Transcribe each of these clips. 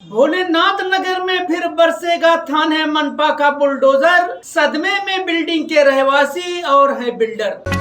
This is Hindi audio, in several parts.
भोलेनाथ नगर में फिर बरसेगा थाने मनपा का बुलडोजर। सदमे में बिल्डिंग के रहवासी और है बिल्डर।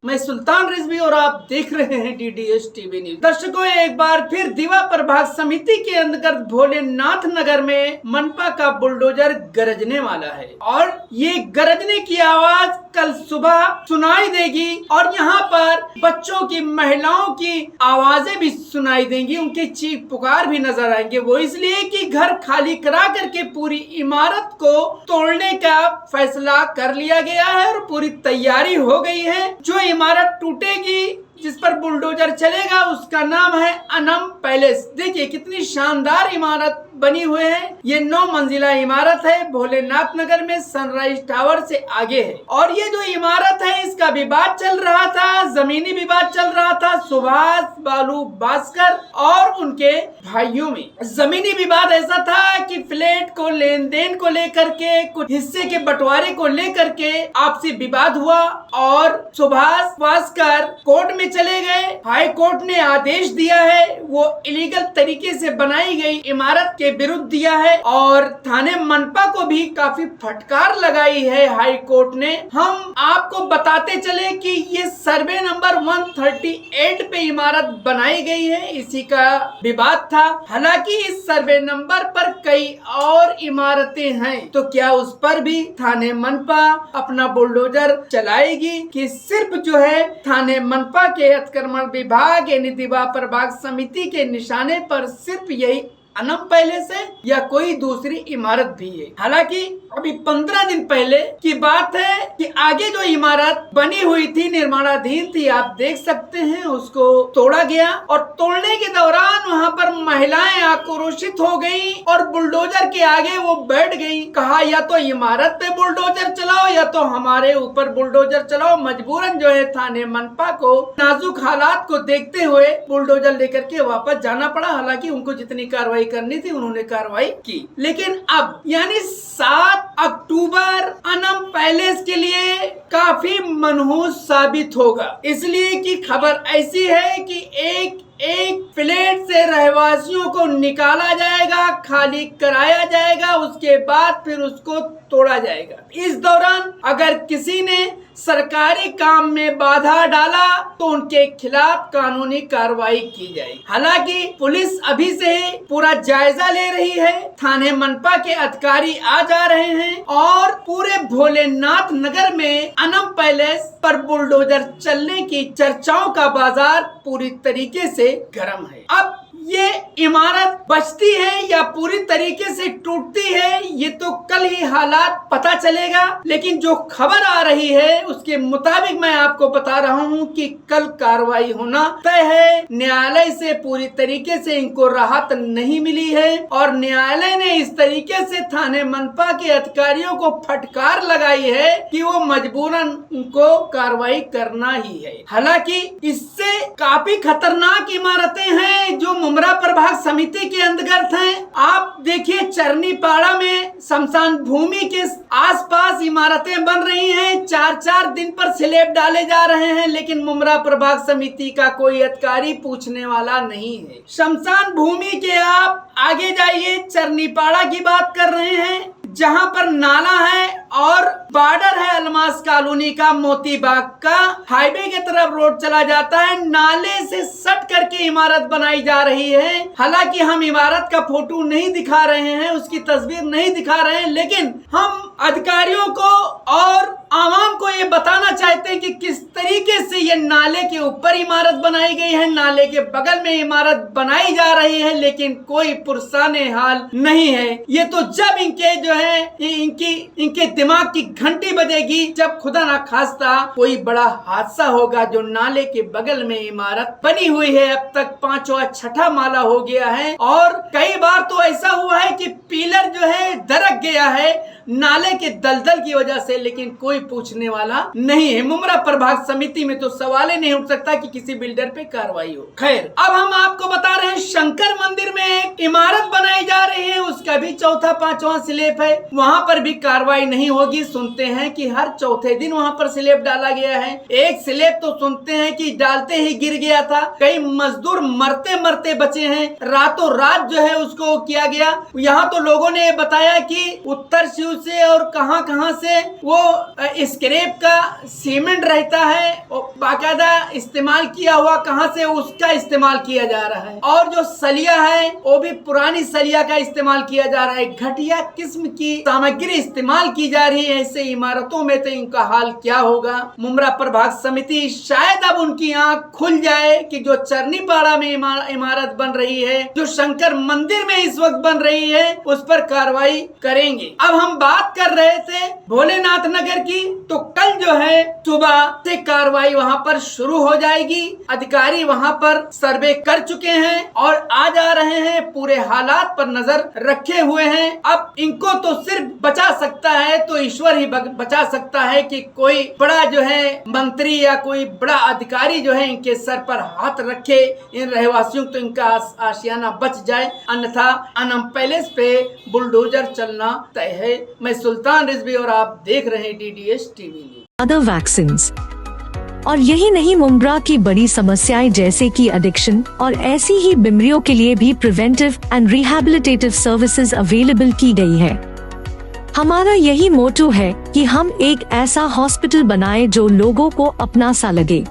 मैं सुल्तान रिजवी और आप देख रहे हैं डीडीएस टीवी न्यूज। दर्शकों, एक बार फिर दीवा प्रभाग समिति के अंतर्गत भोलेनाथ नगर में मनपा का बुलडोजर गरजने वाला है और ये गरजने की आवाज कल सुबह सुनाई देगी और यहाँ पर बच्चों की, महिलाओं की आवाजें भी सुनाई देंगी, उनके चीख पुकार भी नजर आएंगे। वो इसलिए कि घर खाली करा करके पूरी इमारत को तोड़ने का फैसला कर लिया गया है और पूरी तैयारी हो गई है। जो इमारत टूटेगी, जिस पर बुलडोजर चलेगा, उसका नाम है अनम पैलेस। देखिए कितनी शानदार इमारत बनी हुई है। ये 9 मंजिला इमारत है, भोलेनाथ नगर में सनराइज टावर से आगे है। और ये जो इमारत है, इसका विवाद चल रहा था, जमीनी विवाद चल रहा था सुभाष बालू भास्कर और उनके भाइयों में। जमीनी विवाद ऐसा था कि फ्लैट को लेन देन को लेकर के, कुछ हिस्से के बंटवारे को लेकर के आपसी विवाद हुआ और सुभाष भास्कर कोर्ट में चले गए। हाई कोर्ट ने आदेश दिया है, वो इलीगल तरीके से बनाई गई इमारत के विरुद्ध दिया है और थाने मनपा को भी काफी फटकार लगाई है हाई कोर्ट ने। हम आपको बताते चले कि ये सर्वे नंबर 138 पे इमारत बनाई गई है, इसी का विवाद था। हालांकि इस सर्वे नंबर पर कई और इमारतें हैं, तो क्या उस पर भी थाने मनपा अपना बुलडोजर चलाएगी कि सिर्फ जो है थाने मनपा के अतिक्रमण विभाग यानी दीवा प्रभाग समिति के निशाने पर सिर्फ यही अनम पैलेस है या कोई दूसरी इमारत भी है। हालांकि अभी 15 दिन पहले की बात है कि आगे जो इमारत बनी हुई थी, निर्माणाधीन थी, आप देख सकते हैं, उसको तोड़ा गया और तोड़ने के दौरान वहां पर महिलाएं आक्रोशित हो गई और बुलडोजर के आगे वो बैठ गई। कहा या तो इमारत पे बुलडोजर चलाओ या तो हमारे ऊपर बुलडोजर चलाओ। मजबूरन जो है थाने मनपा को नाजुक हालात को देखते हुए बुलडोजर लेकर के वापस जाना पड़ा। हालांकि उनको जितनी कार्रवाई करनी थी उन्होंने कार्रवाई की, लेकिन अब यानी 7 अक्टूबर अनम पैलेस के लिए काफी मनहूस साबित होगा। इसलिए कि खबर ऐसी है कि एक फ्लैट से रहवासियों को निकाला जाएगा, खाली कराया जाएगा, उसके बाद फिर उसको तोड़ा जाएगा। इस दौरान अगर किसी ने सरकारी काम में बाधा डाला तो उनके खिलाफ कानूनी कार्रवाई की जाएगी। हालांकि पुलिस अभी से पूरा जायजा ले रही है, थाने मनपा के अधिकारी आ जा रहे हैं और पूरे भोलेनाथ नगर में अनम पैलेस पर बुलडोजर चलने की चर्चाओं का बाजार पूरी तरीके से गर्म है। अब ये इमारत बचती है या पूरी तरीके से टूटती है, ये तो कल ही हालात पता चलेगा। लेकिन जो खबर आ रही है उसके मुताबिक मैं आपको बता रहा हूँ कि कल कार्रवाई होना तय है। न्यायालय से पूरी तरीके से इनको राहत नहीं मिली है और न्यायालय ने इस तरीके से थाने मनपा के अधिकारियों को फटकार लगाई है कि वो मजबूरन उनको कार्रवाई करना ही है। हालांकि इससे काफी खतरनाक इमारतें हैं जो मुमरा प्रभाग समिति के अंतर्गत हैं। आप देखिए चरनीपाड़ा में शमशान भूमि के आसपास इमारतें बन रही हैं, 4-4 दिन पर स्लैब डाले जा रहे हैं, लेकिन मुमरा प्रभाग समिति का कोई अधिकारी पूछने वाला नहीं है। शमशान भूमि के आप आगे जाइए, चरनीपाड़ा की बात कर रहे हैं जहां पर नाला है और बॉर्डर है अलमास कॉलोनी का, मोती बाग का, हाईवे के तरफ रोड चला जाता है, नाले से सट करके इमारत बनाई जा रही है। हालांकि हम इमारत का फोटो नहीं दिखा रहे हैं, उसकी तस्वीर नहीं दिखा रहे हैं, लेकिन हम अधिकारियों को और आवाम को ये बताना चाहते हैं कि किस तरीके से ये नाले के ऊपर इमारत बनाई गई है, नाले के बगल में इमारत बनाई जा रही है, लेकिन कोई पुरसाने हाल नहीं है। ये तो जब इनके जो है इनके दिमाग की घंटी बजेगी, जब खुदा ना खास्ता कोई बड़ा हादसा होगा। जो नाले के बगल में इमारत बनी हुई है, अब तक 5वां-6ठा माला हो गया है और कई बार तो ऐसा हुआ है कि पिलर जो है दरक गया है। नाले के दलदल की वजह से, लेकिन कोई पूछने वाला नहीं है। मुमरा प्रभाग समिति में तो सवाल ही नहीं उठ सकता कि किसी बिल्डर पे कार्रवाई हो। खैर, अब हम आपको बता रहे हैं शंकर मंदिर में एक इमारत बनाई जा रही है, उसका भी चौथा पांचवा स्लैब है, वहां पर भी कार्रवाई नहीं होगी। सुनते हैं कि हर चौथे दिन वहां पर स्लैब डाला गया है। एक स्लैब तो सुनते हैं कि डालते ही गिर गया था, कई मजदूर मरते मरते बचे हैं, रातों रात जो है उसको किया गया। यहाँ तो लोगों ने बताया कि उत्तर शिव से और कहां से वो स्क्रैप का सीमेंट रहता है, बाकायदा इस्तेमाल किया हुआ कहां से उसका इस्तेमाल किया जा रहा है, और जो सलिया है वो भी पुरानी सलिया का इस्तेमाल किया जा रहा है। घटिया किस्म की सामग्री इस्तेमाल की जा रही है। ऐसे इमारतों में तो इनका हाल क्या होगा। मुमरा प्रभाग समिति शायद अब उनकी आंख खुल जाए कि जो चरनीपाड़ा में इमारत बन रही है, जो शंकर मंदिर में इस वक्त बन रही है, उस पर कार्रवाई करेंगे। अब हम बात कर रहे थे भोलेनाथ नगर की, तो कल जो है सुबह से कार्रवाई वहां पर शुरू हो जाएगी। अधिकारी वहां पर सर्वे कर चुके हैं और आ जा रहे हैं, पूरे हालात पर नजर रखे हुए हैं। अब इनको तो सिर्फ बचा सकता है तो ईश्वर ही बचा सकता है कि कोई बड़ा जो है मंत्री या कोई बड़ा अधिकारी जो है इनके सर पर हाथ रखे, इन रहवासियों तो इनका आशियाना बच जाए, अन्यथा अनम पैलेस पे बुलडोजर चलना तय है। मैं सुल्तान रिजवी और आप देख रहे हैं DDS टीवी। अदर वैक्सीन्स और यही नहीं, मुमरा की बड़ी समस्याएं जैसे कि एडिक्शन और ऐसी ही बीमारियों के लिए भी preventive and rehabilitative services available की गई है। हमारा यही मोटो है कि हम एक ऐसा हॉस्पिटल बनाएं जो लोगों को अपना सा लगे।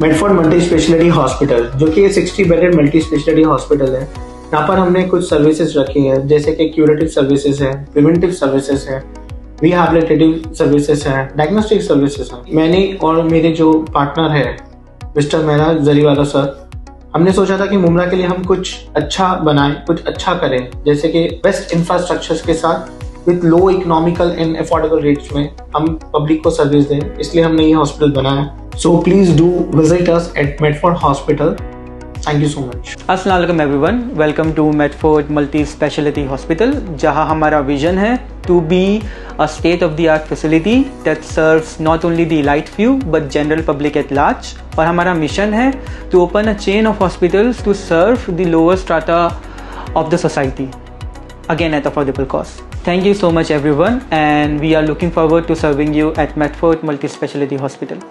मेडफोर्ड मल्टी स्पेशलिटी हॉस्पिटल, जो कि 60 बेडेड मल्टी स्पेशलिटी हॉस्पिटल है, यहाँ पर हमने कुछ सर्विसेज रखी है, जैसे कि क्यूरेटिव सर्विसेज है, प्रिवेंटिव सर्विसेज है, रिहैबिलिटेटिव सर्विसेज है, डायग्नोस्टिक सर्विसेज है। मैंने और मेरे जो पार्टनर है मिस्टर मेहरा जरीवाला सर, हमने सोचा था कि मुमरा के लिए हम कुछ अच्छा बनाएं, कुछ अच्छा करें, जैसे कि बेस्ट इंफ्रास्ट्रक्चर्स के साथ with low economical and affordable rates में हम पब्लिक को सर्विस दें, इसलिए हमने ये हॉस्पिटल बनाया। So please do visit us at Medford hospital. Thank you so much. अस्सलाम वालेकुम everyone, welcome to Medford multi speciality hospital, जहां हमारा विजन है to be a state of the art facility that serves not only the elite few but general public at large. और हमारा मिशन है to open a chain of hospitals to serve the lower strata of the society, again at affordable cost. Thank you so much everyone, and we are looking forward to serving you at Medford Multi Speciality Hospital.